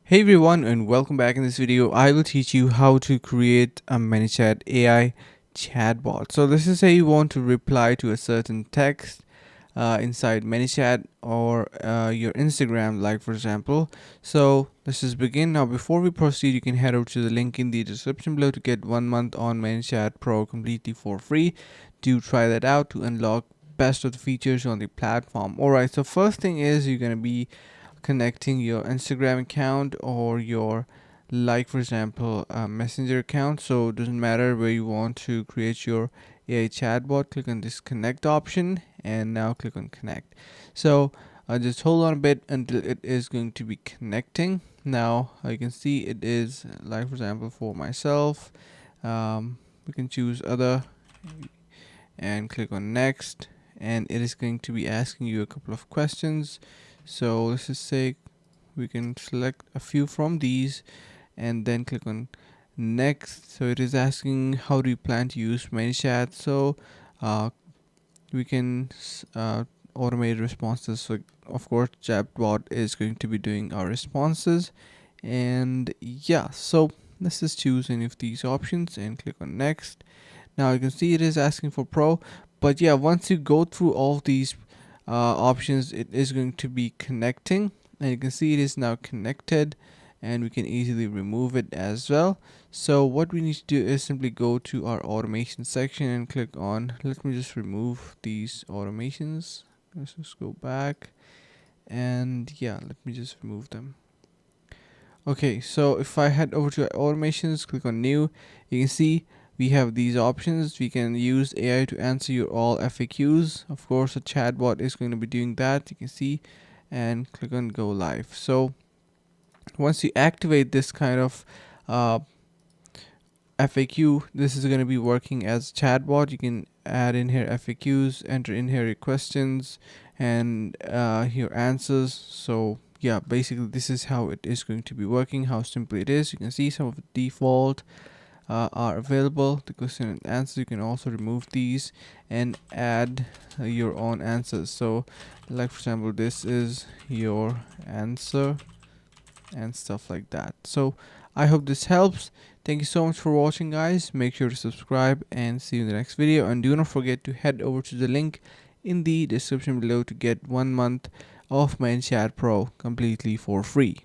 Hey everyone, and welcome back. In this video I will teach you how to create a ManyChat AI chatbot. So this is how you want to reply to a certain text inside ManyChat or your Instagram, like for example. So let's just begin. Now before we proceed, you can head over to the link in the description below to get 1 month on ManyChat Pro completely for free. Do try that out to unlock best of the features on the platform. Alright, so first thing is you're gonna be connecting your Instagram account or your, like for example, messenger account. So it doesn't matter where you want to create your AI chatbot. Click on this connect option and now click on connect. So just hold on a bit until it is going to be connecting. Now you can see it is, like for example, for myself. We can choose other and click on next, and it is going to be asking you a couple of questions. So let's just say we can select a few from these and then click on next. So it is asking how do you plan to use ManyChat. So uh, we can automate responses. So of course chatbot is going to be doing our responses. And yeah, so let's just choose any of these options and click on next. Now you can see it is asking for pro, but yeah, once you go through all of these options, it is going to be connecting, and you can see it is now connected, and we can easily remove it as well. So what we need to do is simply go to our automation section and click on, let me just remove these automations. Let's just go back, and yeah, let me just remove them. Okay, so if I head over to automations, click on new, you can see we have these options. We can use AI to answer your all FAQs. Of course, a chatbot is going to be doing that. You can see, and click on go live. So once you activate this kind of uh, FAQ, this is going to be working as chatbot. You can add in here FAQs, enter in here your questions and your answers. So yeah, basically this is how it is going to be working, how simple it is. You can see some of the default are available, the question and answer. You can also remove these and add your own answers. So like for example, this is your answer and stuff like that. So I hope this helps. Thank you so much for watching, guys. Make sure to subscribe and see you in the next video, and do not forget to head over to the link in the description below to get 1 month of ManyChat Pro completely for free.